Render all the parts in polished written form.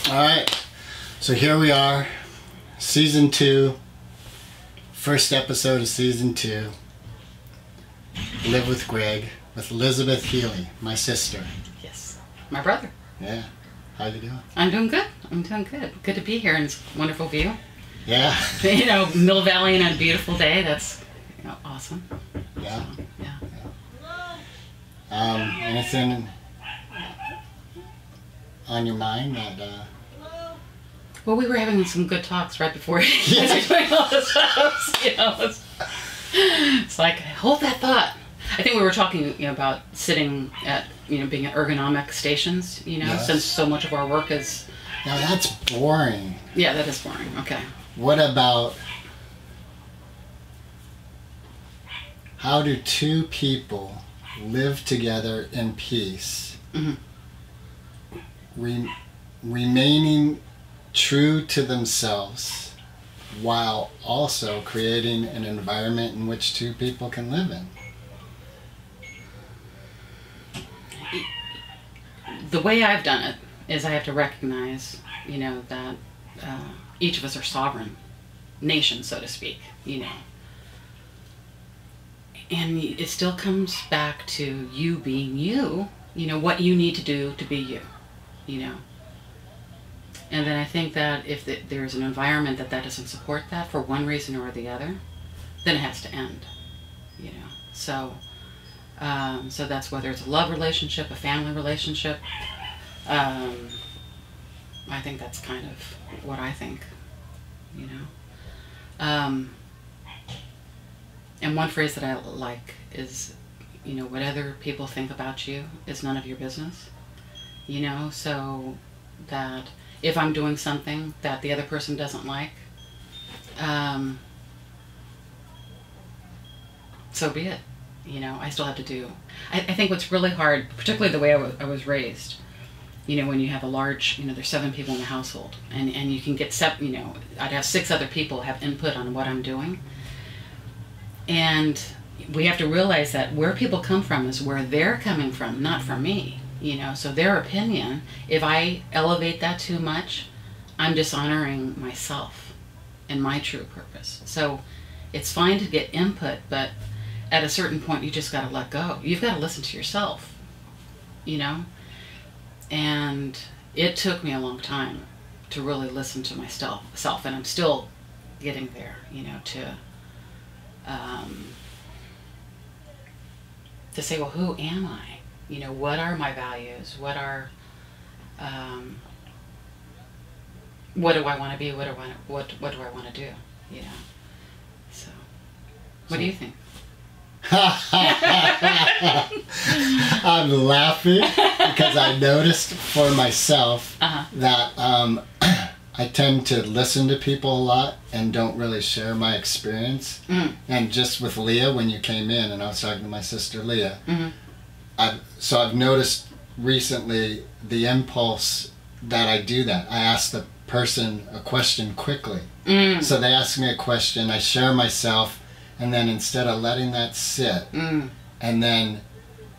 Alright, so here we are, Season 2, first episode of Season 2. Live with Greg, with Lizabth Healy, my sister. Yes, my brother. Yeah, how you doing? I'm doing good. I'm doing good. Good to be here in this wonderful view. Yeah. You know, Mill Valley on a beautiful day. That's, you know, awesome. Yeah. So, yeah. Anything on your mind that, Well, we were having some good talks right before you guys were doing all this stuff. You know, it's like, hold that thought. I think we were talking, you know, about sitting at, you know, being at ergonomic stations, you know, Yes. since so much of our work is... Now that's boring. Yeah, that is boring. Okay. What about, how do two people live together in peace, remaining true to themselves while also creating an environment in which two people can live in? The way I've done it is I have to recognize, you know, that each of us are sovereign nations, so to speak, you know. And it still comes back to you being you know, what you need to do to be you know. And then I think that if there's an environment that doesn't support that for one reason or the other, then it has to end, you know. So, so that's whether it's a love relationship, a family relationship. I think that's kind of what I think, you know. And one phrase that I like is, you know, what other people think about you is none of your business, you know. So that if I'm doing something that the other person doesn't like, so be it. You know, I still have to do. I think what's really hard, particularly the way I was raised, you know, when you have a large, you know, there's 7 people in the household, and you can get, you know, I'd have 6 other people have input on what I'm doing. And we have to realize that where people come from is where they're coming from, not from me, you know. So their opinion, if I elevate that too much, I'm dishonoring myself and my true purpose. So it's fine to get input, but at a certain point you just got to let go. You've got to listen to yourself, you know. And it took me a long time to really listen to myself, and I'm still getting there, you know, to say, well, who am I? You know, what are my values? What are, what do I want to be? What do I want to do? You know. So, what do you think? I'm laughing because I noticed for myself that I tend to listen to people a lot and don't really share my experience. And just with Leah, when you came in and I was talking to my sister Leah, I've noticed recently the impulse that I do that. I ask the person a question quickly. So they ask me a question, I share myself, and then instead of letting that sit and then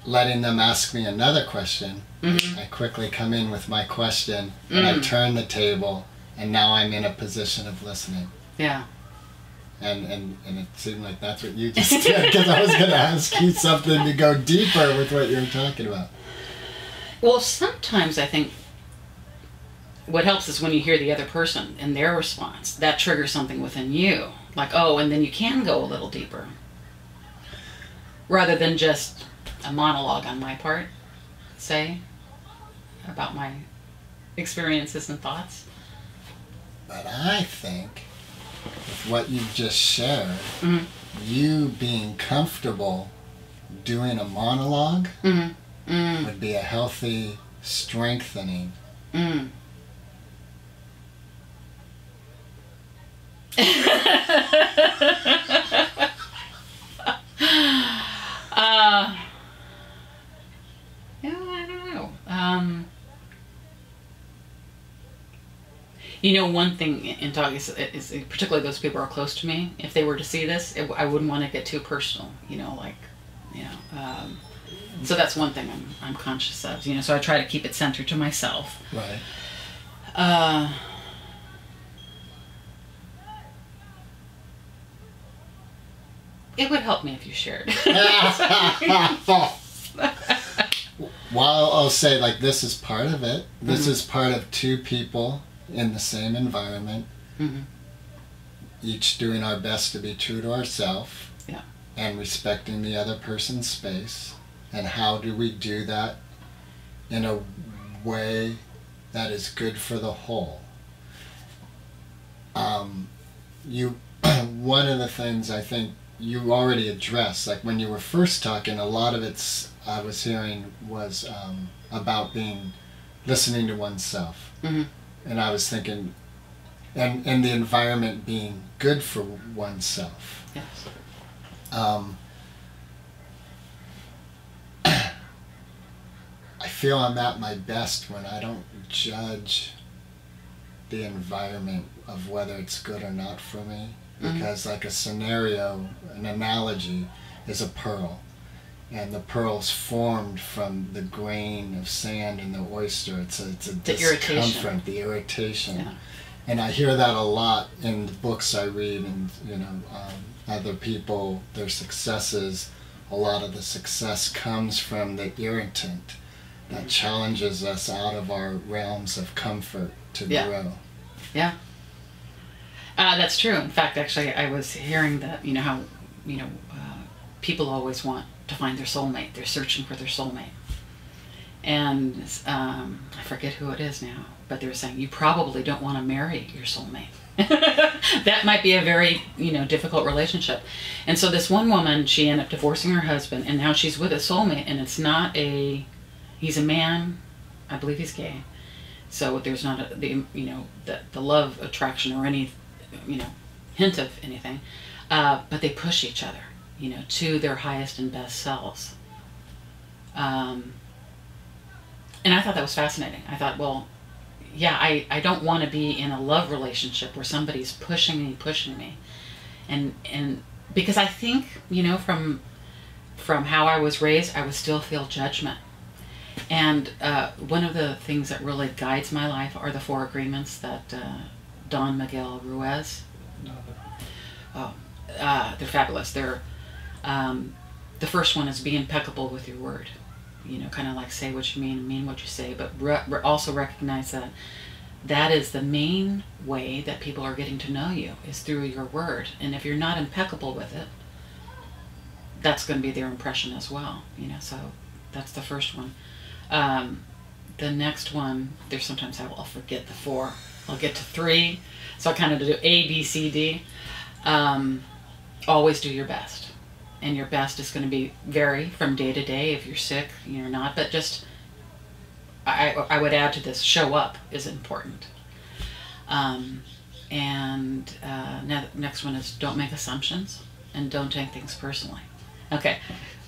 letting them ask me another question, I quickly come in with my question and I turn the table, and now I'm in a position of listening. Yeah. And it seemed like that's what you just did, because I was going to ask you something to go deeper with what you were talking about. Well, sometimes I think what helps is when you hear the other person and their response. That triggers something within you. Like, oh, and then you can go a little deeper. Rather than just a monologue on my part, say, about my experiences and thoughts. But I think with what you've just shared, you being comfortable doing a monologue would be a healthy strengthening. Yeah, I don't know. You know, one thing in talking is particularly those people who are close to me, if they were to see this, I wouldn't want to get too personal, you know, like, you know. So that's one thing I'm conscious of, you know, so I try to keep it centered to myself. Right. It would help me if you shared. Well, I'll say, like, this is part of it. This is part of two people in the same environment, each doing our best to be true to ourselves, and respecting the other person's space. And how do we do that in a way that is good for the whole? One of the things I think you already addressed, like when you were first talking, a lot of it's I was hearing was about listening to oneself, and I was thinking, and the environment being good for oneself. Yes. I feel I'm at my best when I don't judge the environment of whether it's good or not for me, because like a scenario, an analogy is a pearl, and the pearl's formed from the grain of sand in the oyster. It's a discomfort, the irritation. Yeah. And I hear that a lot in the books I read, and other people, their successes. A lot of the success comes from the irritant that challenges us out of our realms of comfort to grow. Yeah. That's true. In fact, actually, I was hearing that, how, people always want to find their soulmate. They're searching for their soulmate. And I forget who it is now, but they were saying, you probably don't want to marry your soulmate. That might be a very, difficult relationship. And so this one woman, she ended up divorcing her husband, and now she's with a soulmate, and it's not he's a man, I believe he's gay. So there's not the love attraction or any, hint of anything. But they push each other, to their highest and best selves. And I thought that was fascinating. I thought, well, yeah, I don't want to be in a love relationship where somebody's pushing me. And because I think, from how I was raised, I would still feel judgment. And one of the things that really guides my life are the 4 agreements that Don Miguel Ruiz. They're fabulous. They're the first one is be impeccable with your word. Kind of like say what you mean what you say, but also recognize that is the main way that people are getting to know you, is through your word. And if you're not impeccable with it, that's going to be their impression as well. So that's the first one. The next one, there's sometimes I'll forget the 4. I'll get to 3. So I kind of do A, B, C, D. Always do your best. And your best is going to vary from day to day. If you're sick, you're not. But just, I would add to this, show up is important. Next one is don't make assumptions and don't take things personally. Okay.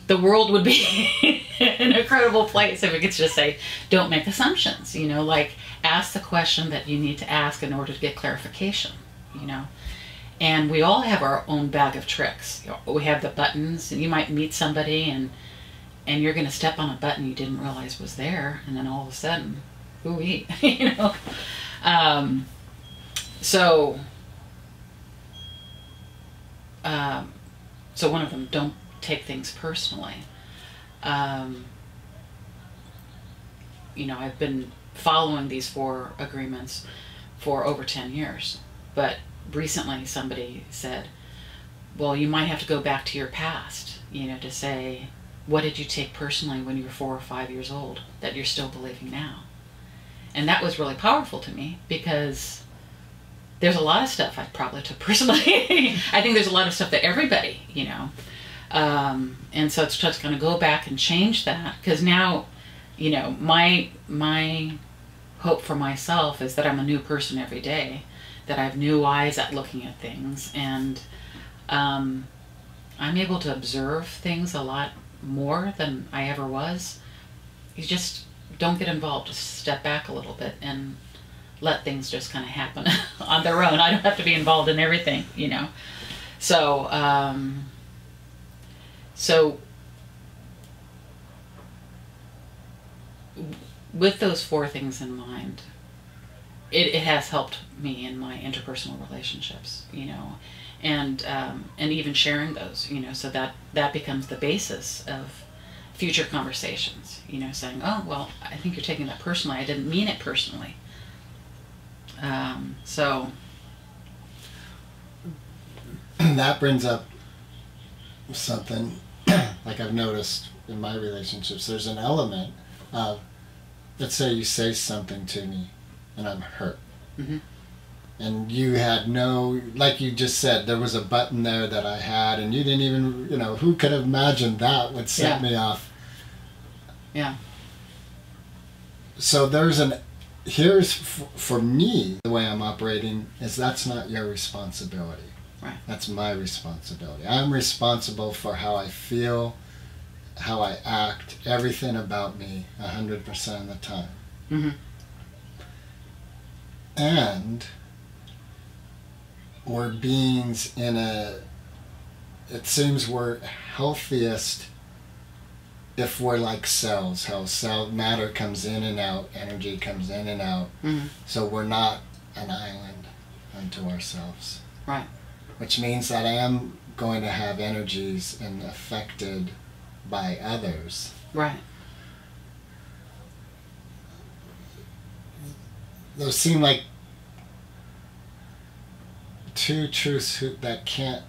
The world would be an incredible place if we could just say, don't make assumptions, like ask the question that you need to ask in order to get clarification, And we all have our own bag of tricks. We have the buttons, and you might meet somebody and you're going to step on a button you didn't realize was there, and then all of a sudden, ooh-wee, So one of them, don't take things personally. I've been following these 4 agreements for over 10 years, but recently somebody said, well, you might have to go back to your past, to say, what did you take personally when you were 4 or 5 years old that you're still believing now? And that was really powerful to me, because there's a lot of stuff I probably took personally. I think there's a lot of stuff that everybody, and so it's just going to go back and change that, because now, my hope for myself is that I'm a new person every day, that I have new eyes at looking at things, and I'm able to observe things a lot more than I ever was. You just don't get involved. Just step back a little bit and let things just kind of happen on their own. I don't have to be involved in everything, So, with those 4 things in mind, it has helped me in my interpersonal relationships, and even sharing those, so that becomes the basis of future conversations, saying, oh, well, I think you're taking that personally. I didn't mean it personally. So that brings up something like I've noticed in my relationships. There's an element of, let's say you say something to me and I'm hurt. Mm-hmm. And you had no, like you just said, there was a button there that I had, and you didn't even, who could have imagined that would set me off? Yeah. So for me, the way I'm operating is that's not your responsibility. Right. That's my responsibility. I'm responsible for how I feel, how I act, everything about me 100% of the time. Mm-hmm. And we're beings it seems we're healthiest if we're like cells, how cell matter comes in and out, energy comes in and out. Mm-hmm. So we're not an island unto ourselves. Right. Which means that I am going to have energies and affected by others. Right. Those seem like two truths that can't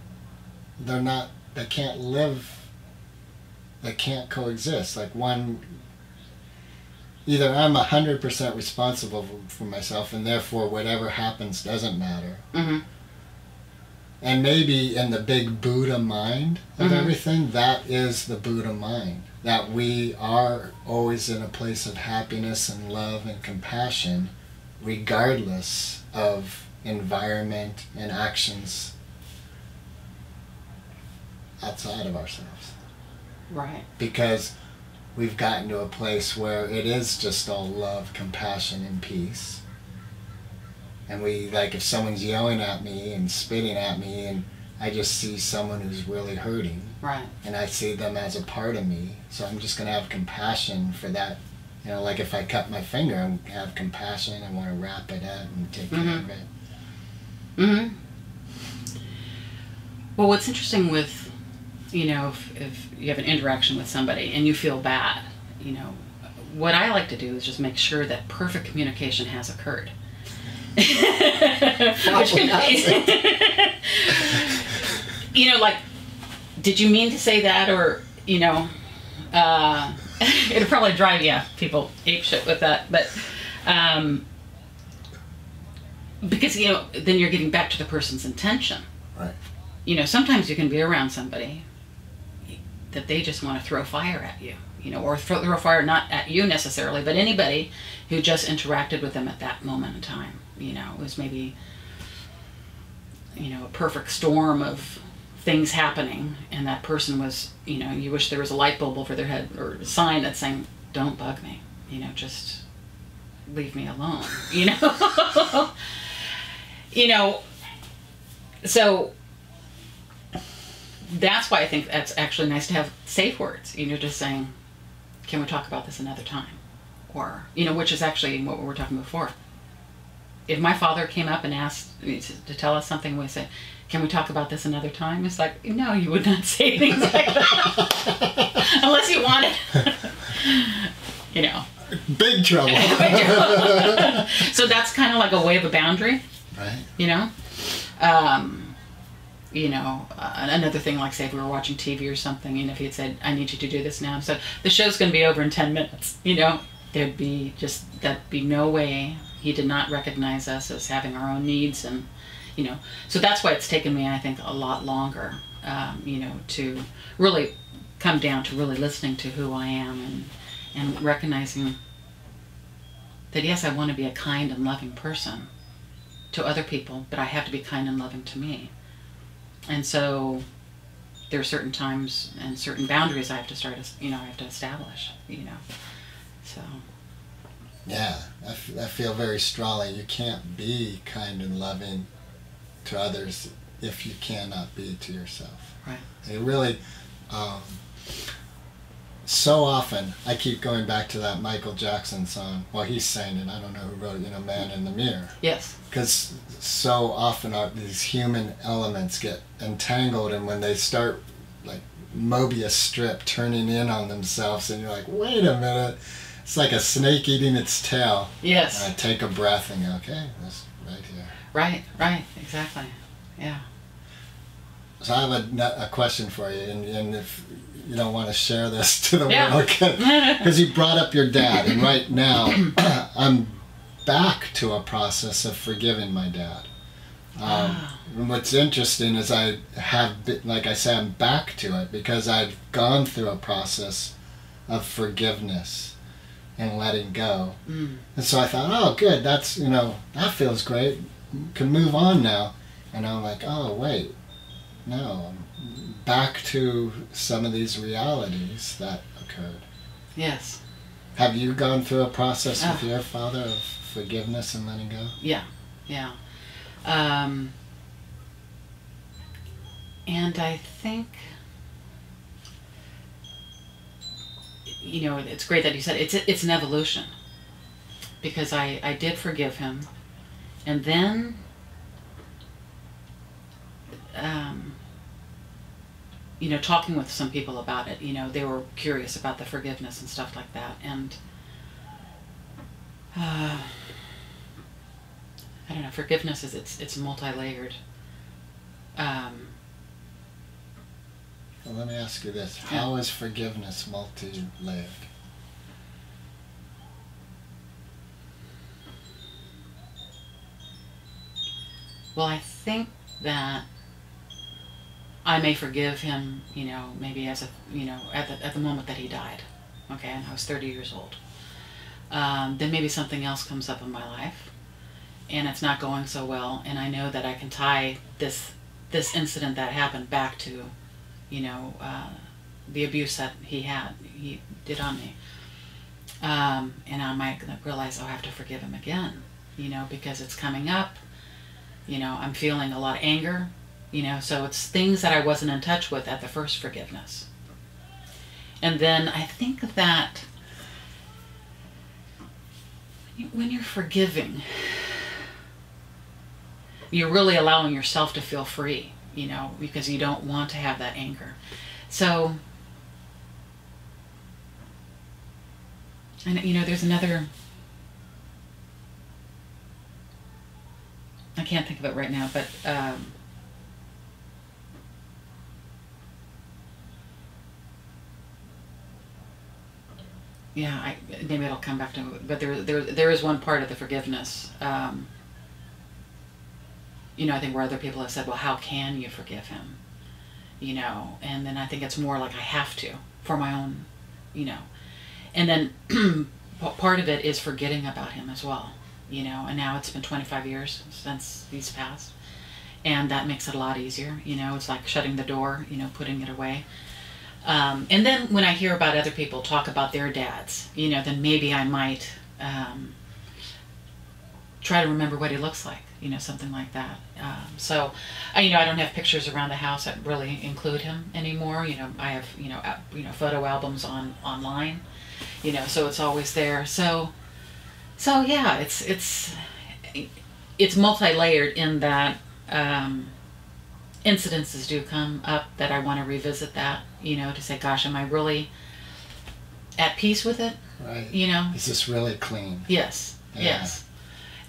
coexist. Like one, either I'm 100% responsible for myself and therefore whatever happens doesn't matter. Mm-hmm. And maybe in the big Buddha mind of mm-hmm. everything, that is the Buddha mind. That we are always in a place of happiness and love and compassion, regardless of environment and actions outside of ourselves. Right. Because we've gotten to a place where it is just all love, compassion, and peace. And if someone's yelling at me and spitting at me, and I just see someone who's really hurting, right, and I see them as a part of me, so I'm just going to have compassion for that. Like if I cut my finger, I have compassion, I want to wrap it up and take mm-hmm. care of it. Mm-hmm. Well, what's interesting with, if you have an interaction with somebody and you feel bad, what I like to do is just make sure that perfect communication has occurred. Which like, did you mean to say that? Or, it'll probably drive people apeshit with that. But, because, then you're getting back to the person's intention. Right. Sometimes you can be around somebody that they just want to throw fire at you, or throw fire not at you necessarily, but anybody who just interacted with them at that moment in time. It was maybe, a perfect storm of things happening, and that person was, you wish there was a light bulb over their head or a sign that's saying, don't bug me, just leave me alone, So that's why I think that's actually nice to have safe words, just saying, can we talk about this another time? Or, which is actually what we were talking before. If my father came up and asked me to tell us something, we say, can we talk about this another time? It's like, no, you would not say things like that. Unless you wanted, Big trouble. So that's kind of like a way of a boundary. Right. Another thing, like say if we were watching TV or something, and if he had said, I need you to do this now, so the show's going to be over in 10 minutes, that'd be no way. He did not recognize us as having our own needs, and, so that's why it's taken me, I think, a lot longer, to really come down to really listening to who I am and recognizing that, yes, I want to be a kind and loving person to other people, but I have to be kind and loving to me. And so there are certain times and certain boundaries I have to establish, so. Yeah, I feel very strongly you can't be kind and loving to others if you cannot be to yourself. Right. It really, so often, I keep going back to that Michael Jackson song. Well, he's saying it. I don't know who wrote it. Man in the Mirror. Yes. Because so often these human elements get entangled, and when they start like Mobius strip turning in on themselves, and you're like, wait a minute, it's like a snake eating its tail. Yes. And I take a breath and go, okay, that's right here. Right, exactly. Yeah. So I have a question for you, and if you don't want to share this to the world, because you brought up your dad, and right now I'm back to a process of forgiving my dad. And what's interesting is I have, like I say, I'm back to it because I've gone through a process of forgiveness and letting go. And so I thought, oh, good, that's, that feels great. Can move on now. And I'm like, oh, wait, no, I'm back to some of these realities that occurred. Yes. Have you gone through a process with your father of forgiveness and letting go? Yeah. And I think, it's great that you said it's an evolution, because I did forgive him, and then talking with some people about it, they were curious about the forgiveness and stuff like that, and I don't know, forgiveness is it's multi-layered. Well, let me ask you this. How is forgiveness multi-layered? Well, I think that I may forgive him, maybe as at the moment that he died, okay, and I was 30 years old. Then maybe something else comes up in my life, and it's not going so well, and I know that I can tie this incident that happened back to, the abuse that he did on me, and I might realize, I have to forgive him again, because it's coming up. I'm feeling a lot of anger, so it's things that I wasn't in touch with at the first forgiveness. And then I think that when you're forgiving, you're really allowing yourself to feel free, because you don't want to have that anger. So, and there's another, I can't think of it right now, but yeah, maybe it'll come back to it. But there is one part of the forgiveness, I think where other people have said, well, how can you forgive him? And then I think it's more like I have to for my own, and then part of it is forgetting about him as well, and now it's been 25 years since he's passed, and that makes it a lot easier. It's like shutting the door, putting it away. And then when I hear about other people talk about their dads, then maybe I might try to remember what he looks like, something like that. So, I don't have pictures around the house that really include him anymore. I have, photo albums online, so it's always there. So yeah, it's multi-layered in that incidences do come up that I want to revisit that, to say, gosh, am I really at peace with it? Right. Is this really clean? Yes. Yeah. Yes.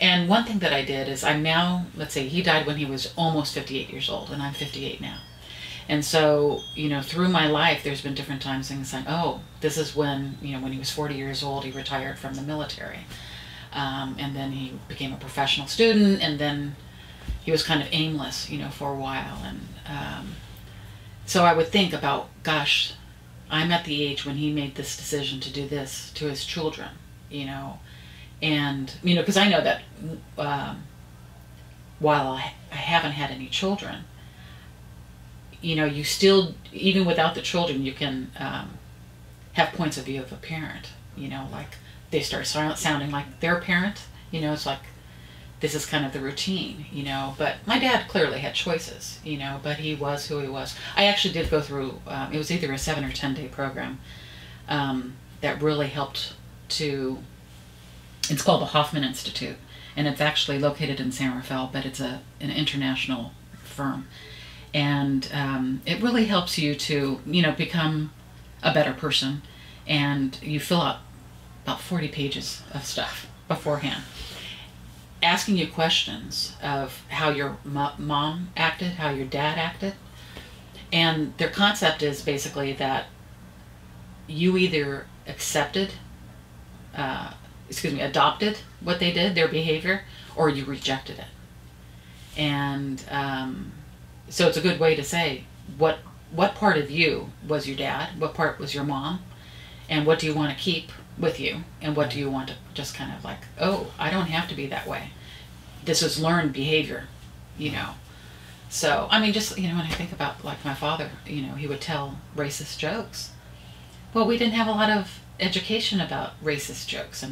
And one thing that I did is I'm now, let's say he died when he was almost 58 years old, and I'm 58 now. And so, through my life, there's been different times things saying, oh, this is when, when he was 40 years old, he retired from the military. And then he became a professional student, and then he was kind of aimless, for a while. And so I would think about, gosh, I'm at the age when he made this decision to do this to his children, and, because I know that while I haven't had any children, you still, even without the children, you can have points of view of a parent, like they start sounding like their parent, it's like, this is kind of the routine, but my dad clearly had choices, but he was who he was. I actually did go through, it was either a 7 or 10 day program, that really helped to. It's called the Hoffman Institute, and it's actually located in San Rafael, but it's an international firm, and it really helps you to become a better person, and you fill out about 40 pages of stuff beforehand, asking you questions of how your mom acted, how your dad acted, and their concept is basically that you either adopted what they did, their behavior, or you rejected it. And so it's a good way to say what part of you was your dad, what part was your mom, and what do you want to keep with you, and what do you want to just kind of like, oh, I don't have to be that way. This is learned behavior, So, I mean, just, when I think about, like, my father, he would tell racist jokes. Well, we didn't have a lot of education about racist jokes,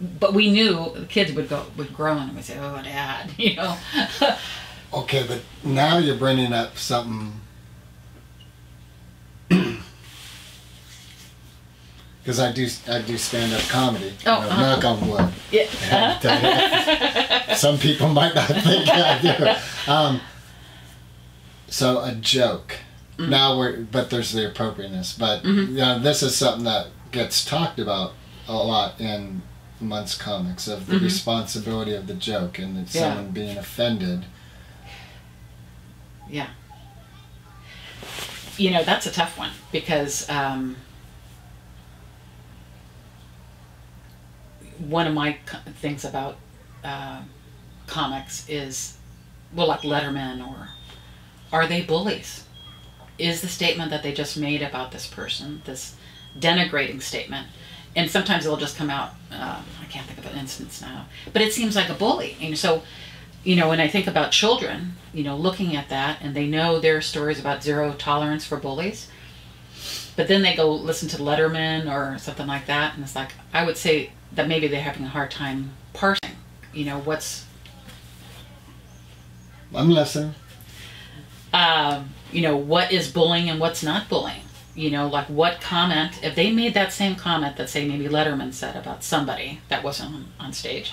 but we knew the kids would grow and would say, oh, Dad, Okay, but now you're bringing up something, because I do stand-up comedy. Knock on wood. Yeah. Some people might not think I do. So a joke. Mm-hmm. Now but there's the appropriateness. But this is something that gets talked about a lot amongst comics, of the responsibility of the joke and someone being offended. Yeah. That's a tough one, because one of my things about comics is, well, like Letterman, or are they bullies? Is the statement that they just made about this person, this denigrating statement, and sometimes it'll just come out, I can't think of an instance now, but it seems like a bully. And so, when I think about children, looking at that, and they know their stories about zero tolerance for bullies, but then they go listen to Letterman or something like that, and it's like, I would say that maybe they're having a hard time parsing, what's... I'm listening. What is bullying and what's not bullying. Like, what comment, if they made that same comment that, say, maybe Letterman said about somebody that wasn't on stage,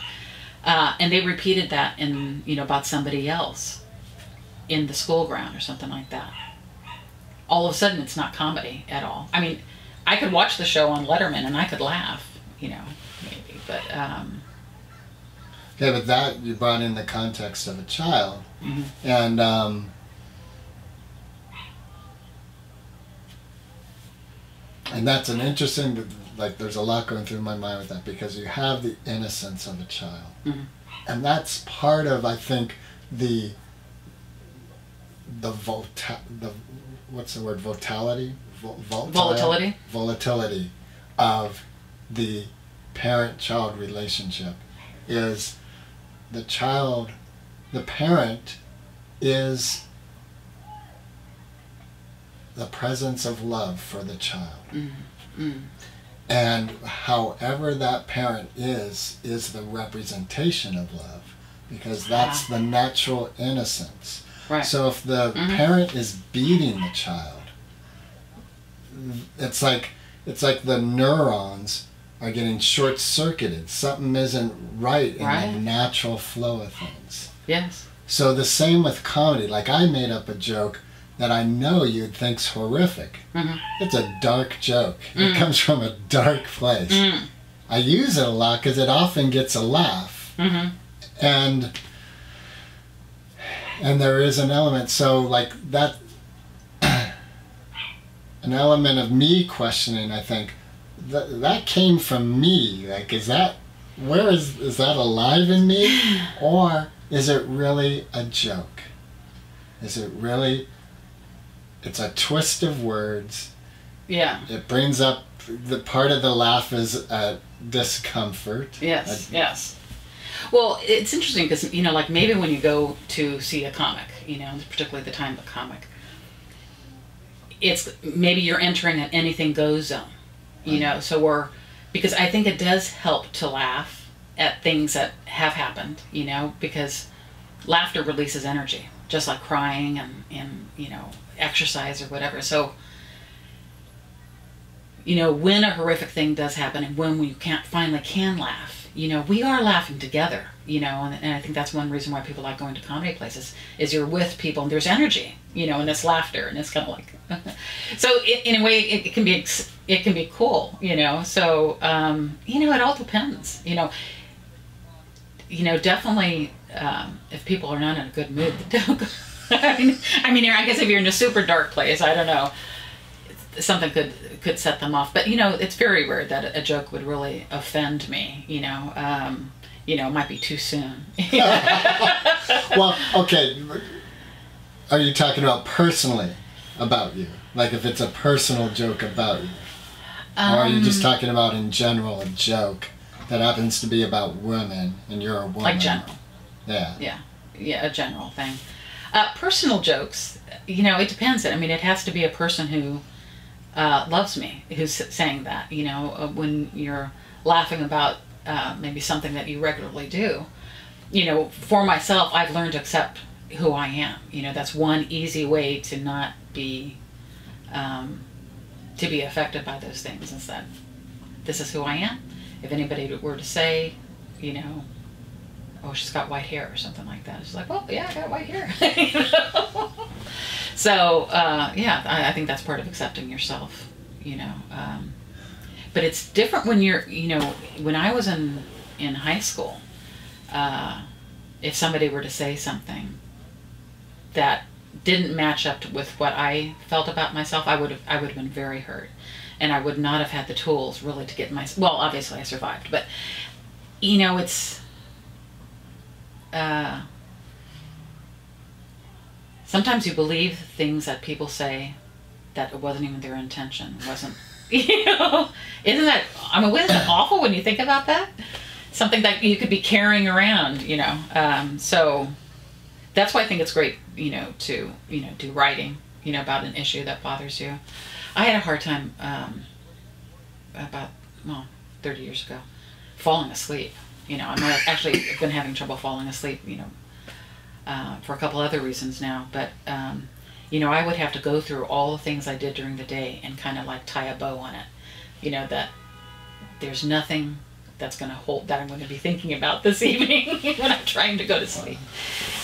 and they repeated that about somebody else in the school ground or something like that, all of a sudden it's not comedy at all. I mean, I could watch the show on Letterman and I could laugh, maybe, but... Okay, but that you brought in the context of a child, and that's an interesting, like, there's a lot going through my mind with that, because you have the innocence of a child, and that's part of, I think, the what's the word, volatility of the parent-child relationship. Is the parent is the presence of love for the child. And however that parent is the representation of love, because that's the natural innocence. Right. So if the parent is beating the child, it's like the neurons are getting short-circuited. Something isn't right in the natural flow of things. Yes. So the same with comedy. Like, I made up a joke that I know you'd think's horrific. It's a dark joke. It comes from a dark place. I use it a lot because it often gets a laugh. And there is an element, so like that, an element of me questioning, I think, that came from me. Like, is that alive in me? Or is it really a joke? Is it really, it's a twist of words. Yeah. It brings up, the part of the laugh is discomfort. Yes, yes. Well, it's interesting because, like maybe when you go to see a comic, particularly the time of a comic, it's maybe you're entering an anything goes zone. So because I think it does help to laugh at things that have happened, because laughter releases energy, just like crying and exercise or whatever. So, you know, when a horrific thing does happen and when we finally can laugh, you know, we are laughing together, you know, and I think that's one reason why people like going to comedy places, is you're with people and there's energy, you know, and it's laughter, and it's kind of like, so in a way it can be cool, you know, so, you know, it all depends, you know, definitely, if people are not in a good mood, don't go. I mean, I guess if you're in a super dark place, I don't know, something could set them off. But, you know, it's very rare that a joke would really offend me, you know. It might be too soon. Well, okay. Are you talking about personally about you? Like if it's a personal joke about you? Or are you just talking about in general a joke that happens to be about women and you're a woman? Like general. Yeah. Yeah, a general thing. Personal jokes, you know, it depends. I mean, it has to be a person who loves me, who's saying that, you know, when you're laughing about maybe something that you regularly do. You know, for myself, I've learned to accept who I am. You know, that's one easy way to not be, affected by those things, is that this is who I am. If anybody were to say, you know, oh, she's got white hair or something like that, it's like, well, yeah, I got white hair. You know? So, I think that's part of accepting yourself, you know. But it's different when you're, you know, when I was in high school, if somebody were to say something that didn't match up with what I felt about myself, I would have been very hurt. And I would not have had the tools really to get well, obviously I survived, but, you know, it's, sometimes you believe things that people say that it wasn't even their intention. Wasn't, you know, isn't that awful when you think about that? Something that you could be carrying around, you know. So that's why I think it's great, you know, to, you know, do writing, you know, about an issue that bothers you. I had a hard time about 30 years ago falling asleep. You know, I've been having trouble falling asleep, you know, for a couple other reasons now. But, you know, I would have to go through all the things I did during the day and kind of like tie a bow on it. You know, that there's nothing that's going to hold, that I'm going to be thinking about this evening when I'm trying to go to sleep.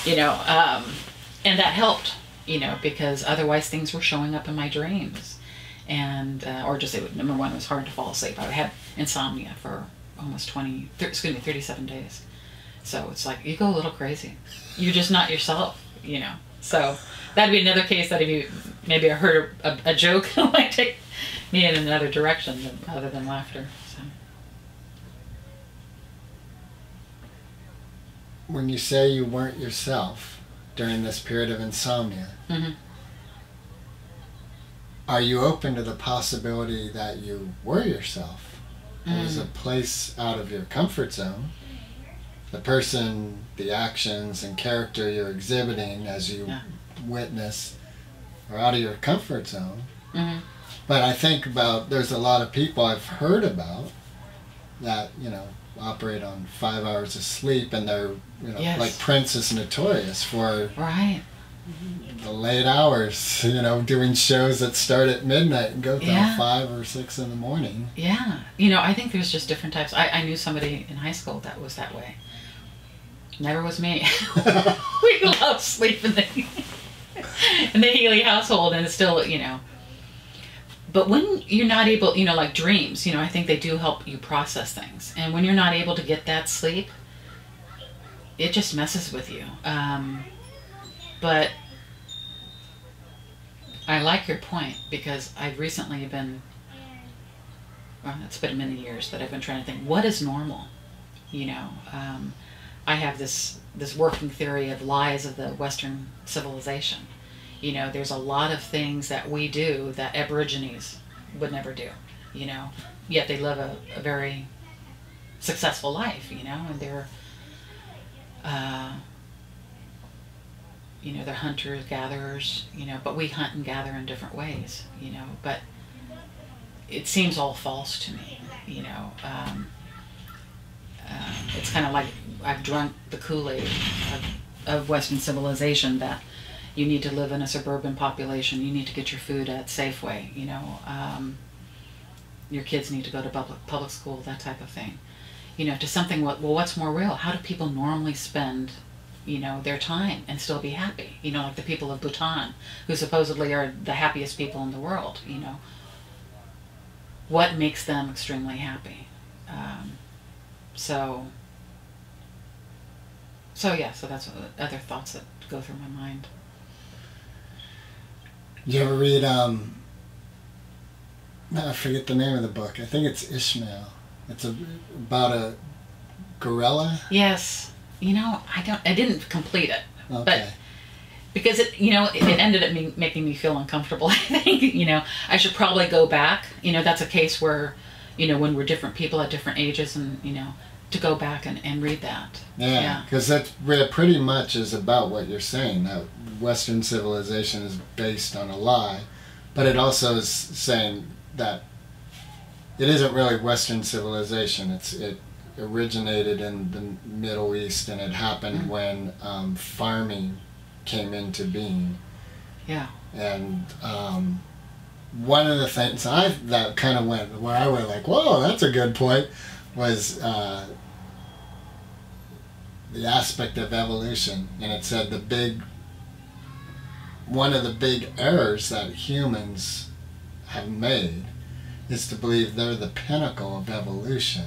You know, and that helped, you know, because otherwise things were showing up in my dreams. And, or just, number one, it was hard to fall asleep. I had insomnia for almost 37 days. So it's like, you go a little crazy. You're just not yourself, you know. So that'd be another case that if you, maybe I heard a joke, it might take me in another direction other than laughter. So. When you say you weren't yourself during this period of insomnia, mm-hmm. Are you open to the possibility that you were yourself? It was a place out of your comfort zone. The person, the actions and character you're exhibiting as you witness are out of your comfort zone. Mm-hmm. But I think about, there's a lot of people I've heard about that, you know, operate on 5 hours of sleep, and they're, you know, like Prince is notorious for the late hours, you know, doing shows that start at midnight and go till 5 or 6 in the morning. Yeah. You know, I think there's just different types. I knew somebody in high school that was that way. Never was me. We love sleep in the Healy household, and it's still, you know. But when you're not able, you know, like dreams, you know, I think they do help you process things. And when you're not able to get that sleep, it just messes with you. But I like your point, because I've recently been, well, it's been many years that I've been trying to think, what is normal? You know, I have this working theory of lies of the Western civilization. You know, there's a lot of things that we do that Aborigines would never do, you know, yet they live a very successful life, you know, and they're, you know, they're hunters, gatherers, you know, but we hunt and gather in different ways, you know, but it seems all false to me, you know. It's kind of like I've drunk the Kool-Aid of Western civilization, that you need to live in a suburban population, you need to get your food at Safeway, you know. your kids need to go to public school, that type of thing. You know, to something, well, what's more real? How do people normally spend, you know, their time and still be happy? You know, like the people of Bhutan, who supposedly are the happiest people in the world, you know. What makes them extremely happy? So that's other thoughts that go through my mind. You ever read, I forget the name of the book. I think it's Ishmael. It's about a gorilla. Yes. You know, I didn't complete it. Okay. But because it ended up making me feel uncomfortable. I think, you know, I should probably go back. You know, that's a case where, you know, when we're different people at different ages, and, you know, to go back and read that. Yeah, because that pretty much is about what you're saying, that Western civilization is based on a lie, but it also is saying that it isn't really Western civilization. It originated in the Middle East, and it happened when farming came into being. Yeah. And one of the things that kind of went, where I went like, whoa, that's a good point, was the aspect of evolution. And it said one of the big errors that humans have made is to believe they're the pinnacle of evolution,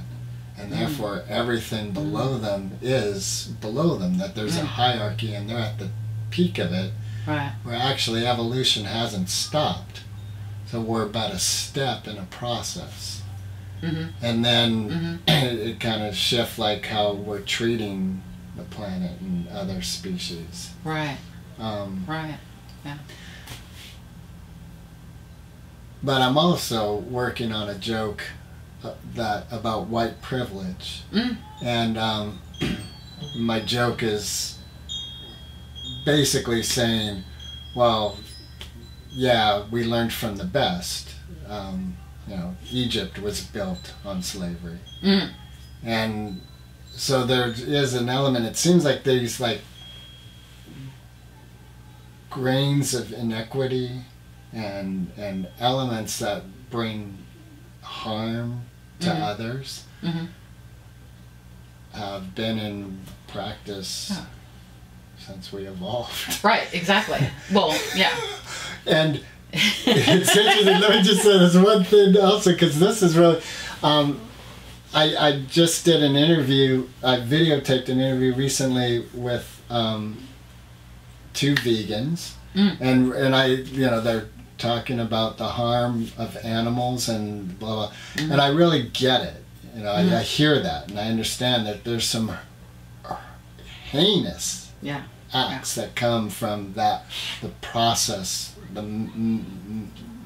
and therefore everything below them is below them, that there's a hierarchy and they're at the peak of it, right, where actually evolution hasn't stopped. So we're about a step in a process. And then it kind of shifts, like how we're treating the planet and other species. Right. Right. Yeah. But I'm also working on a joke about white privilege. And my joke is basically saying, well, yeah, we learned from the best. You know, Egypt was built on slavery. And so there is an element, it seems like there's like grains of inequity and elements that bring harm to others have been in practice since we evolved. Right, exactly. Well, yeah. And it's interesting, let me just say this one thing also, because this is really, I just did an interview, I videotaped an interview recently with two vegans, and I, you know, they're talking about the harm of animals and blah blah, and I really get it. You know, I hear that and I understand that there's some heinous acts that come from the process, the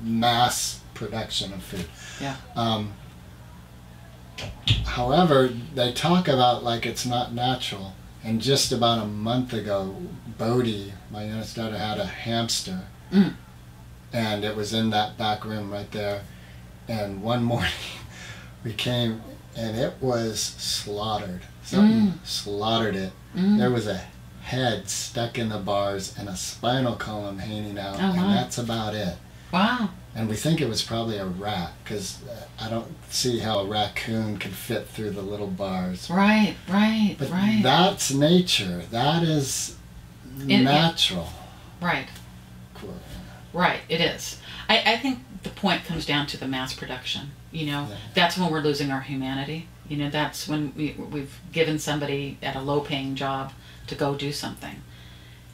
mass production of food. However, they talk about like it's not natural. And just about a month ago, Bodhi, my youngest daughter, had a hamster. And it was in that back room right there. And one morning we came and it was slaughtered. Something slaughtered it. There was a head stuck in the bars and a spinal column hanging out. And that's about it. Wow. And we think it was probably a rat, because I don't see how a raccoon could fit through the little bars. Right. But that's nature. That is natural. Right. Cool. Right, it is. I think the point comes down to the mass production. You know, that's when we're losing our humanity. You know, that's when we've given somebody at a low-paying job to go do something.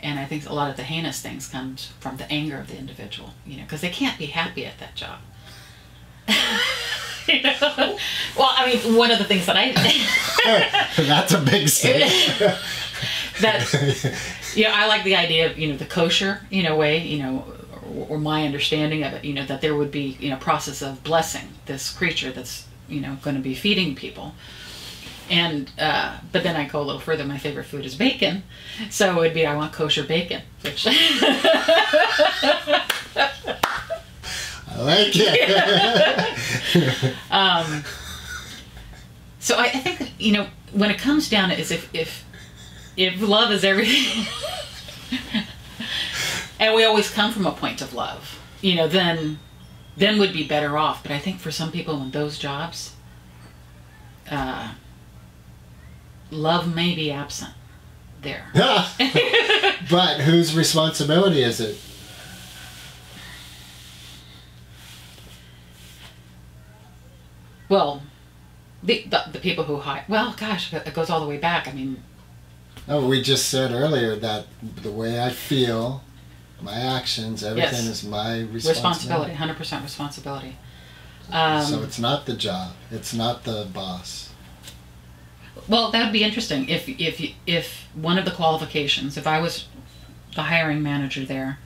And I think a lot of the heinous things comes from the anger of the individual, you know, because they can't be happy at that job. You know? Well, I mean, one of the things that that's a big statement. that, you know, I like the idea of, you know, the kosher, you know, way, you know, or my understanding of it, you know, that there would be, you know, process of blessing this creature that's, you know, going to be feeding people. And but then I go a little further. My favorite food is bacon, so it would be I want kosher bacon. Which I like it. So I think, you know, when it comes down to is if love is everything, and we always come from a point of love, you know, then then would be better off. But I think for some people in those jobs, love may be absent there. But whose responsibility is it? Well, the people who hire. Well, gosh, it goes all the way back. I mean. Oh, we just said earlier that the way I feel, my actions, everything is my responsibility. 100% responsibility. So it's not the job. It's not the boss. Well, that would be interesting. If one of the qualifications, if I was the hiring manager there,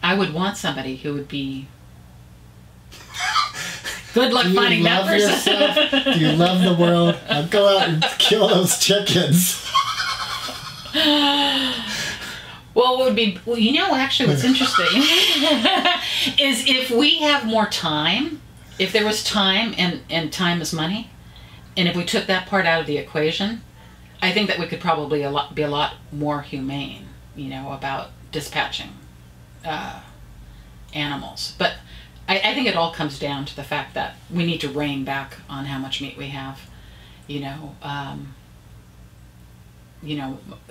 I would want somebody who would be. Good luck finding that person. Yourself? Do you love the world? I'll go out and kill those chickens. Well, it would be, actually what's interesting is if we have more time, if there was time, and time is money, and if we took that part out of the equation, I think that we could probably be a lot more humane, about dispatching animals. But I think it all comes down to the fact that we need to rein back on how much meat we have,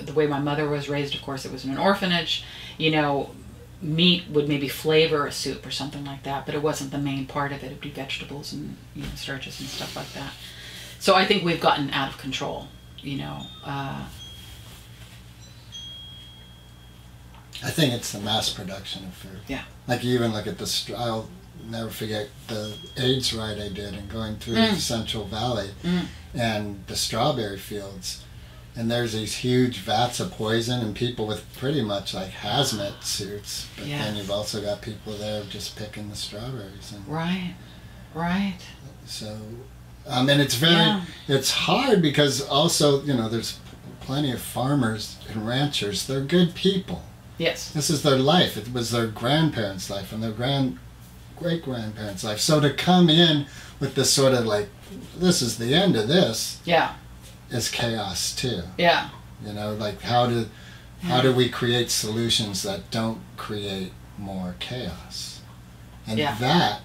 the way my mother was raised, of course, it was in an orphanage. Meat would maybe flavor a soup or something like that, but it wasn't the main part of it. It would be vegetables and starches and stuff like that. So I think we've gotten out of control. I think it's the mass production of food. Yeah. Like you even look at I'll never forget the AIDS ride I did and going through the Central Valley and the strawberry fields. And there's these huge vats of poison and people with pretty much like hazmat suits. But then you've also got people there just picking the strawberries. And right. So, and it's it's hard because also, there's plenty of farmers and ranchers. They're good people. Yes. This is their life. It was their grandparents' life and their great-grandparents' life. So to come in with this sort of like, this is the end of this. Yeah. Is chaos too. Yeah. Like how do we create solutions that don't create more chaos? And that,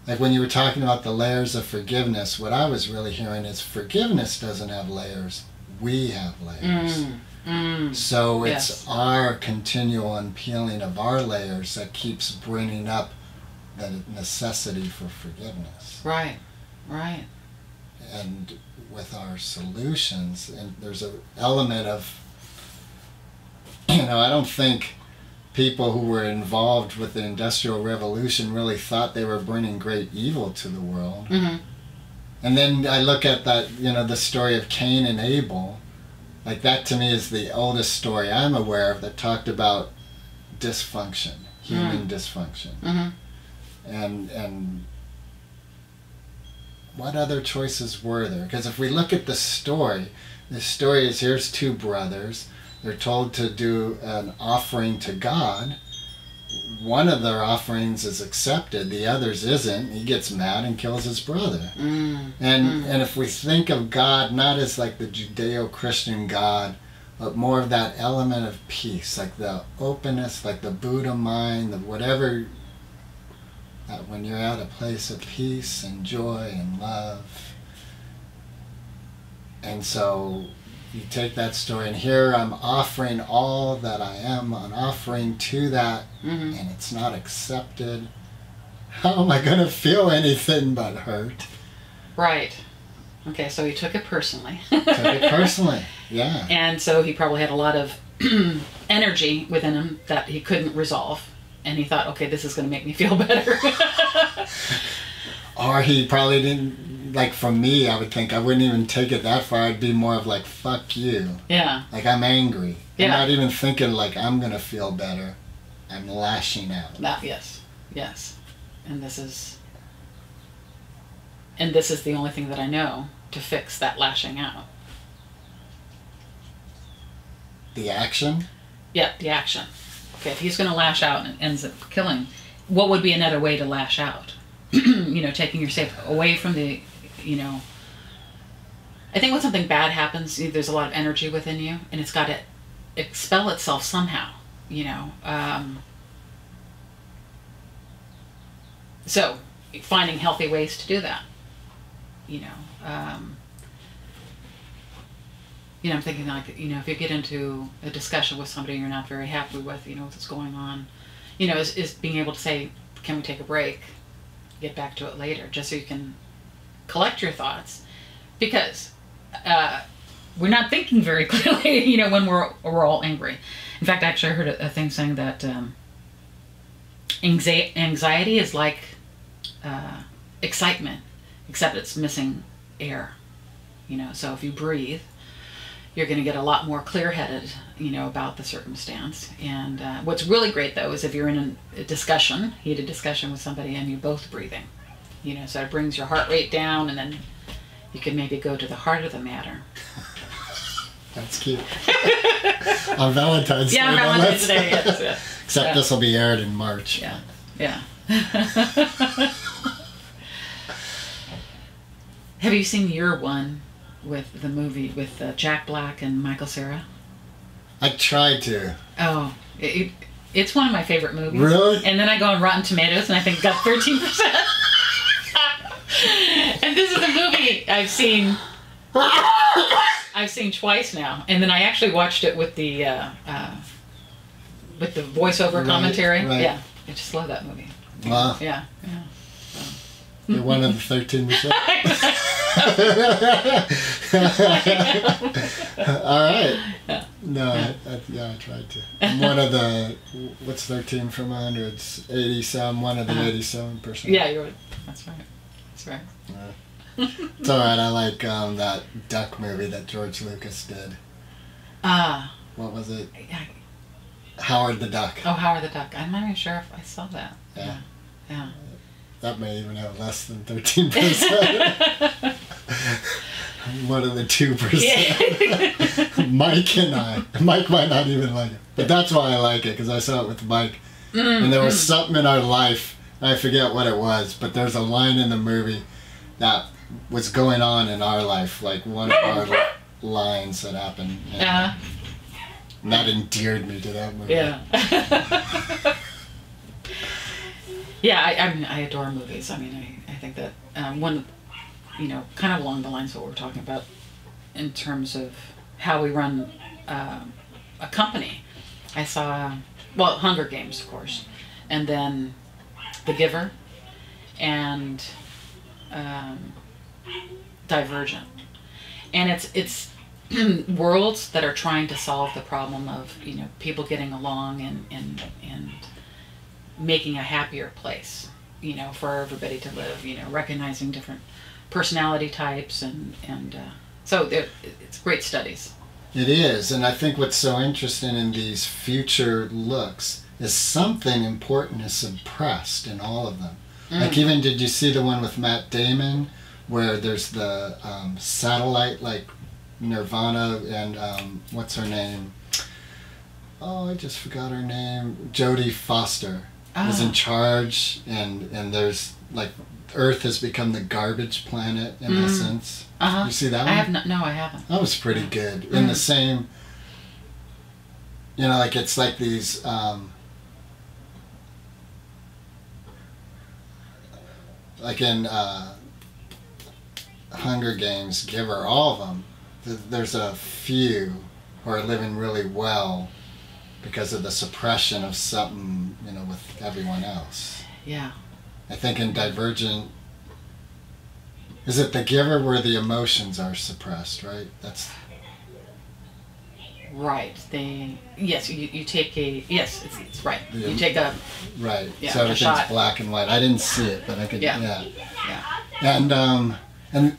like when you were talking about the layers of forgiveness, what I was really hearing is forgiveness doesn't have layers. We have layers. So it's our continual unpeeling of our layers that keeps bringing up the necessity for forgiveness. Right. And with our solutions, and there's an element of, I don't think people who were involved with the Industrial Revolution really thought they were bringing great evil to the world. And then I look at that, the story of Cain and Abel, like that to me is the oldest story I'm aware of that talked about dysfunction, human dysfunction. And what other choices were there? Because if we look at the story is here's two brothers. They're told to do an offering to God. One of their offerings is accepted, the other's isn't. He gets mad and kills his brother. And if we think of God not as like the Judeo-Christian God, but more of that element of peace, like the openness, like the Buddha mind, the whatever, that when you're at a place of peace and joy and love. And so you take that story, and here I'm offering all that I am, an offering to that, and it's not accepted. How am I going to feel anything but hurt? Right. Okay, so he took it personally. Yeah. And so he probably had a lot of energy within him that he couldn't resolve. And he thought, okay, this is going to make me feel better. Or he probably didn't, like for me, I would think I wouldn't even take it that far. I'd be more of like, fuck you. Yeah. Like I'm angry. Yeah. I'm not even thinking like I'm going to feel better. I'm lashing out. Yes. And this is the only thing that I know to fix that lashing out. The action? Yeah, the action. Okay, if he's going to lash out and it ends up killing, what would be another way to lash out? Taking yourself away from the, I think when something bad happens, there's a lot of energy within you, and it's got to expel itself somehow, So, finding healthy ways to do that. You know, I'm thinking like, if you get into a discussion with somebody you're not very happy with, what's going on, is being able to say, can we take a break, get back to it later, just so you can collect your thoughts, because we're not thinking very clearly, when we're all angry. In fact, actually I heard a thing saying that anxiety is like excitement, except it's missing air. So if you breathe, you're going to get a lot more clear-headed, about the circumstance. And what's really great, though, is if you're in a discussion, heated discussion with somebody, and you're both breathing. So it brings your heart rate down, and then you can maybe go to the heart of the matter. That's cute. On Valentine's Day. Yeah, on Valentine's Day, yes. Except this will be aired in March. Yeah, yeah. Have you seen Year One with the movie with Jack Black and Michael Cera? I tried to. Oh, it's one of my favorite movies. Really? And then I go on Rotten Tomatoes and I think it got 13%. And this is a movie I've seen twice now. And then I actually watched it with the voiceover commentary. Right. Yeah, I just love that movie. Wow. Yeah. You're one of the 13%. All right. Yeah. No, I tried to. I'm one of the, what's 13 from 100? It's 87, one of the 87%. Yeah, that's right. That's right. It's all right. I like that duck movie that George Lucas did. What was it? Howard the Duck. Oh, Howard the Duck. I'm not even sure if I saw that. Yeah. That may even have less than 13%. One of the 2%. Yeah. Mike and I. Mike might not even like it. But that's why I like it, because I saw it with Mike. And there was something in our life, I forget what it was, but there's a line in the movie that was going on in our life, like one of our lines that happened. And that endeared me to that movie. Yeah. Yeah, I adore movies. I mean, I think that one, kind of along the lines of what we're talking about in terms of how we run a company. I saw, Hunger Games, of course, and then The Giver, and Divergent. And it's worlds that are trying to solve the problem of, people getting along and making a happier place, for everybody to live, recognizing different personality types and so it's great studies. It is, and I think what's so interesting in these future looks is something important is suppressed in all of them. Like even, did you see the one with Matt Damon where there's the satellite, like Nirvana and what's her name? Oh, I just forgot her name. Jodie Foster is in charge, and there's like Earth has become the garbage planet in essence. You see that one? I have not. No, I haven't. That was pretty good. In the same, like it's like these. Like in Hunger Games, Giver, all of them, there's a few who are living really well because of the suppression of something, with everyone else. Yeah. I think in Divergent, is it The Giver where the emotions are suppressed, right? That's right. Yes, you take a, yes, it's right. You take a, right. Yeah, so everything's shot. Black and white. I didn't see it, but I could. Yeah. And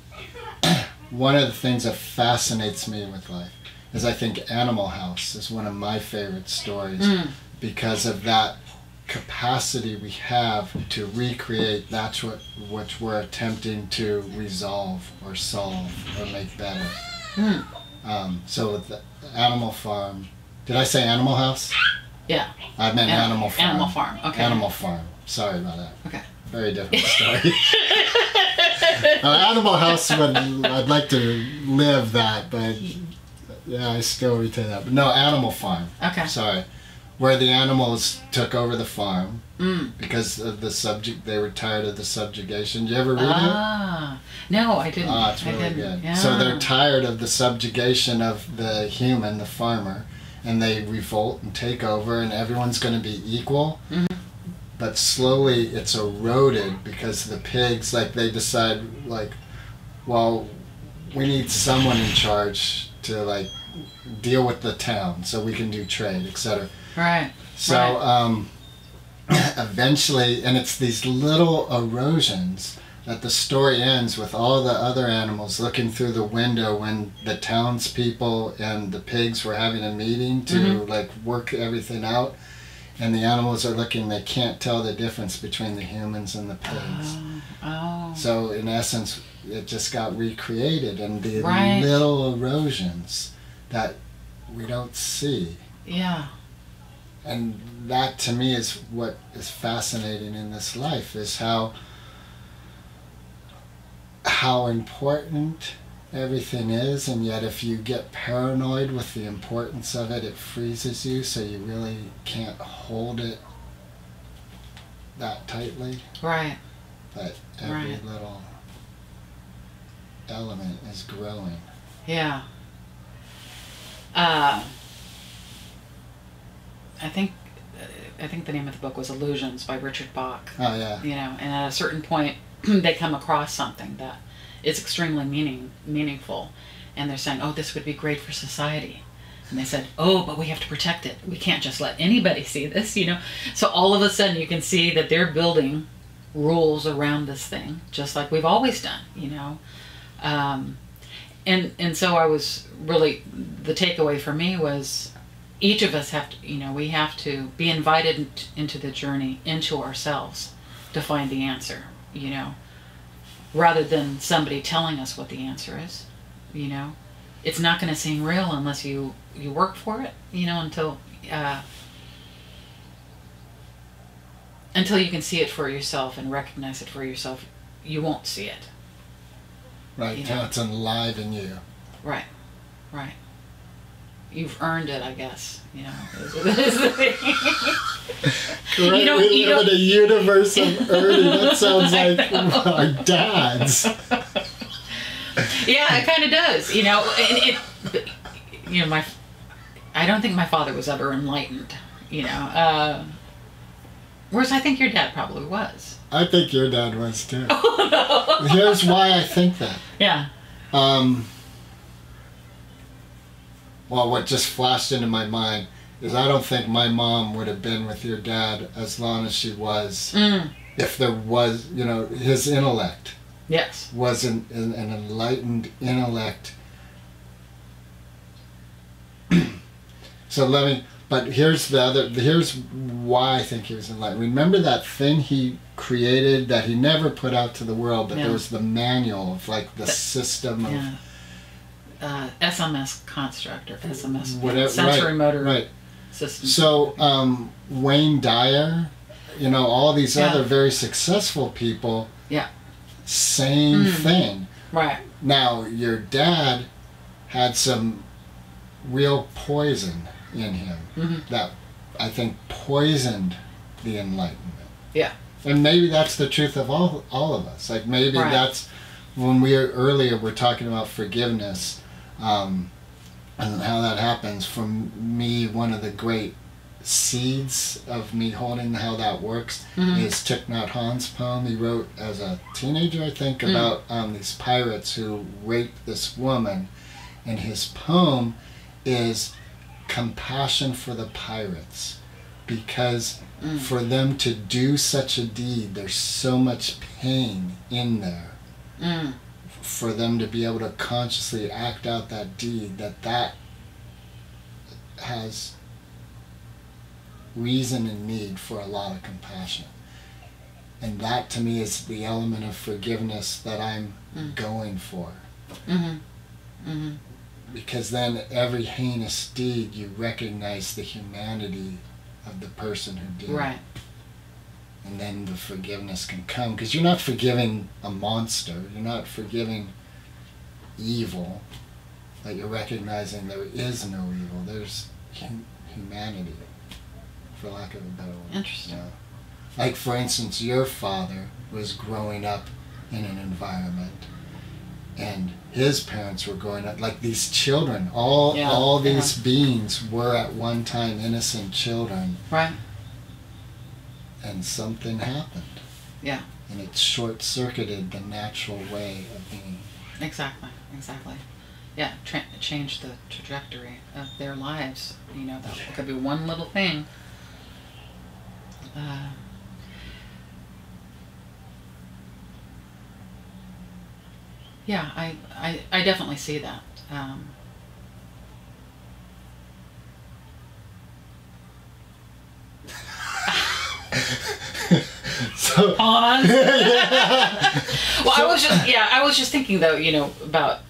one of the things that fascinates me with life is I think Animal House is one of my favorite stories because of that capacity we have to recreate. That's what we're attempting to resolve or solve or make better. So with the Animal Farm, did I say Animal House? Yeah. I meant Animal Farm. Animal Farm, okay. Animal Farm. Sorry about that. Okay. Very different story. Animal House, I'd like to live that, but yeah, I still retain that. But no, Animal Farm. Okay. Sorry. where the animals took over the farm because of the they were tired of the subjugation. Did you ever read it? No, I didn't. Ah, it's really good. Yeah. So they're tired of the subjugation of the human, the farmer, and they revolt and take over, and everyone's going to be equal. But slowly it's eroded because the pigs, like, they decide, like, well, we need someone in charge to, like, deal with the town so we can do trade, etc. Right. So eventually, and it's these little erosions that the story ends with all the other animals looking through the window when the townspeople and the pigs were having a meeting to like work everything out, and the animals are looking, they can't tell the difference between the humans and the pigs. So in essence, it just got recreated, and the little erosions that we don't see. Yeah. And that to me is what is fascinating in this life, is how important everything is, and yet if you get paranoid with the importance of it, it freezes you, so you really can't hold it that tightly. Right. But every little element is growing. Yeah. I think the name of the book was Illusions by Richard Bach. Oh yeah. You know, and at a certain point they come across something that is extremely meaningful, and they're saying, oh, this would be great for society. And they said, oh, but we have to protect it. We can't just let anybody see this, you know. So all of a sudden you can see that they're building rules around this thing, just like we've always done, you know. And so I was really, the takeaway for me was, each of us have to, you know, we have to be invited into the journey, into ourselves, to find the answer, you know, rather than somebody telling us what the answer is, you know. It's not going to seem real unless you work for it, you know, until you can see it for yourself and recognize it for yourself. You won't see it. Right, until it's alive in you. Right, right. You've earned it, I guess, you know. Is the thing. Correct. We live in a universe of earning. That sounds like our dads. Yeah, it kind of does, you know. And you know, I don't think my father was ever enlightened, you know. Whereas I think your dad probably was. I think your dad was too. Oh, no. Here's why I think that. Yeah. Well, what just flashed into my mind is I don't think my mom would have been with your dad as long as she was if there was, you know, his intellect. Yes. Was an enlightened intellect. So but here's why I think he was enlightened. Remember that thing he created that he never put out to the world, but there was the manual of like the system of... Yeah. SMS construct or SMS sensory motor system. So Wayne Dyer, you know, all these other very successful people, same thing. Right. Now your dad had some real poison in him that I think poisoned the Enlightenment. Yeah. And maybe that's the truth of all of us. Like maybe that's when earlier we're talking about forgiveness. And how that happens. For me, one of the great seeds of me holding how that works is Thich Nhat Hanh's poem he wrote as a teenager, I think, about these pirates who raped this woman. And his poem is compassion for the pirates, because for them to do such a deed, there's so much pain in there. For them to be able to consciously act out that deed, that has reason and need for a lot of compassion. And that to me is the element of forgiveness that I'm going for. Because then every heinous deed, you recognize the humanity of the person who did it. And then the forgiveness can come, because you're not forgiving a monster, you're not forgiving evil, but you're recognizing there is no evil, there's humanity. for lack of a better word. Interesting. You know? Like, for instance, your father was growing up in an environment, and his parents were growing up, like these children, all these beings were at one time innocent children. Right. And something happened. Yeah. And it short-circuited the natural way of being. Exactly. Yeah, changed the trajectory of their lives. You know, that could be one little thing. Yeah, I definitely see that. So pause. Well, I was just thinking though, you know, about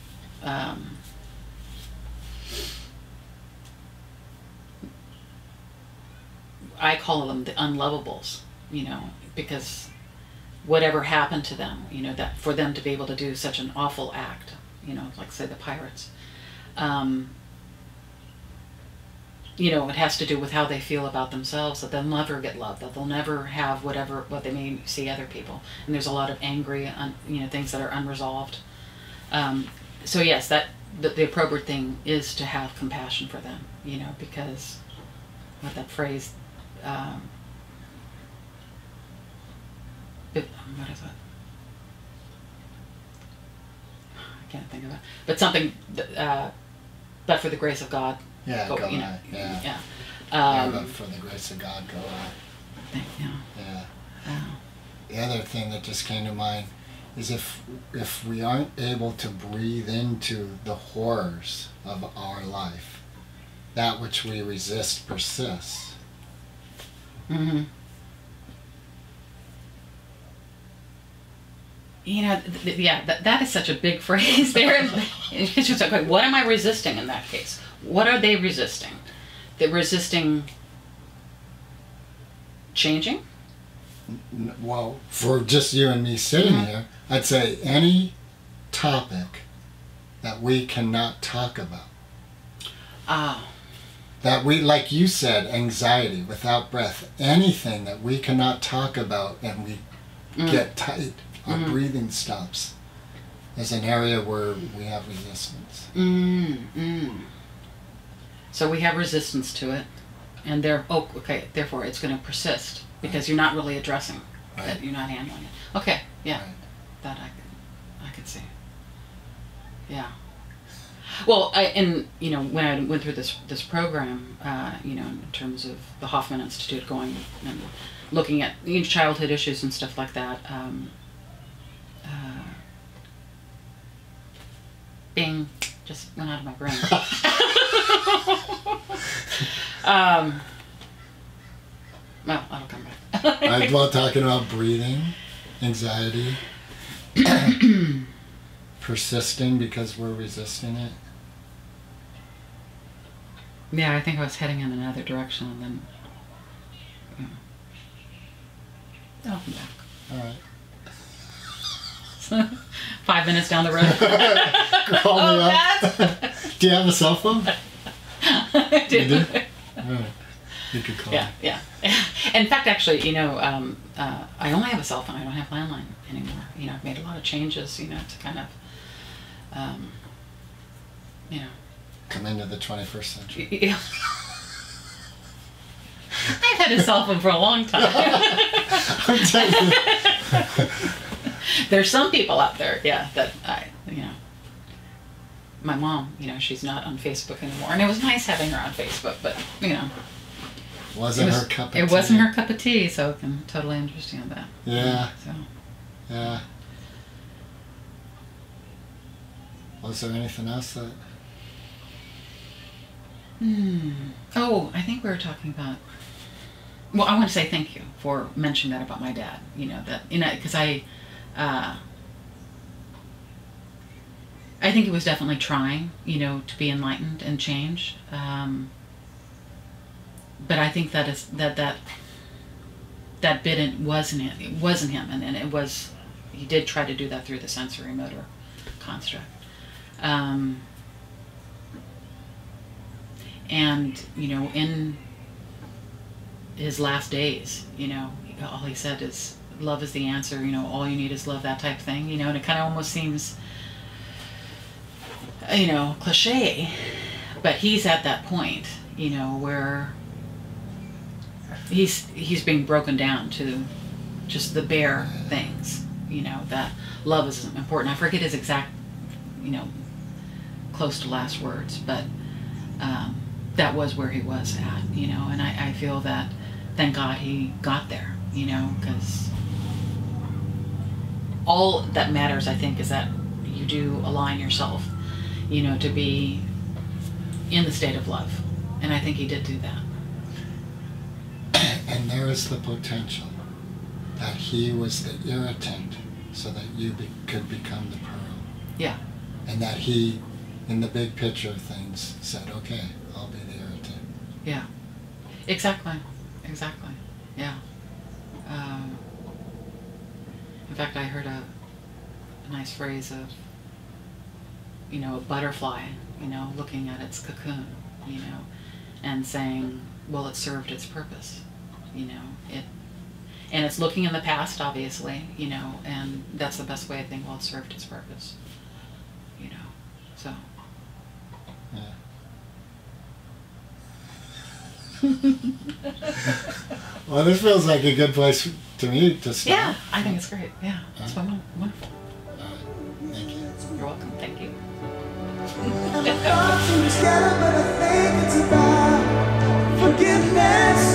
I call them the unlovables, you know, because whatever happened to them, you know, that for them to be able to do such an awful act, you know, like say the pirates, you know, it has to do with how they feel about themselves, that they'll never get love, that they'll never have what they may see other people, and there's a lot of angry, you know, things that are unresolved. So yes, that the appropriate thing is to have compassion for them, you know, because what that phrase, what is it? I can't think of it. But something, but for the grace of God. Yeah, go you know, on. Yeah. But for the grace of God, go on. Yeah. The other thing that just came to mind is if we aren't able to breathe into the horrors of our life, that which we resist persists. Mm-hmm. You know, that is such a big phrase there. It's just like, what am I resisting in that case? What are they resisting? They're resisting changing? Well, for just you and me sitting here, I'd say any topic that we cannot talk about. That we, like you said, anxiety, without breath, anything that we cannot talk about and we get tight, our breathing stops, is an area where we have resistance. So we have resistance to it, and therefore it's going to persist because you're not really addressing it, you're not handling it. Okay, yeah, that I could see. Yeah. Well, you know, when I went through this program, you know, in terms of the Hoffman Institute, going and looking at childhood issues and stuff like that, Bing just went out of my brain. Well, that'll come back. While talking about breathing, anxiety, persisting because we're resisting it. Yeah, I think I was heading in another direction, and then I'll come back. All right. 5 minutes down the road. Call me up. Do you have a cell phone? I do. You do? All right. You could call me. Yeah. In fact, actually, you know, I only have a cell phone. I don't have landline anymore. You know, I've made a lot of changes, you know, to kind of, you know. Come into the 21st century. Yeah. I've had a cell phone for a long time. I'm telling you. There's some people out there, that you know. My mom, you know, she's not on Facebook anymore, and it was nice having her on Facebook, but you know, wasn't her cup of tea. It wasn't her cup of tea, so I can totally understand that. Yeah. So. Yeah. Was there anything else that? Oh, I think we were talking about. Well, I want to say thank you for mentioning that about my dad. You know that, you know, because I think he was definitely trying, you know, to be enlightened and change. But I think that that bit wasn't it. It wasn't him, and it was. He did try to do that through the sensory motor construct. And you know, his last days, you know, all he said is, love is the answer, you know, all you need is love, that type of thing, you know, and it kind of almost seems, you know, cliche, but he's at that point, you know, where he's being broken down to just the bare things, you know, that love is important. I forget his exact, you know, close to last words, but that was where he was at, you know, and I feel that thank God he got there, you know, because all that matters, I think, is that you do align yourself, you know, to be in the state of love, and I think he did do that. And there is the potential that he was the irritant so that you could become the pearl. Yeah. And that he, in the big picture of things, said, okay, I'll be the irritant. Yeah. Exactly. Yeah. In fact, I heard a nice phrase of, you know, a butterfly, you know, looking at its cocoon, you know, and saying, well, it served its purpose, you know, and it's looking in the past, obviously, you know, and that's the best way I think, well, it served its purpose, you know, so. Yeah. Well, this feels like a good place to me to start. Yeah, I think it's great. Yeah, it's been wonderful. Thank you. You're welcome. Thank you. Forgiveness.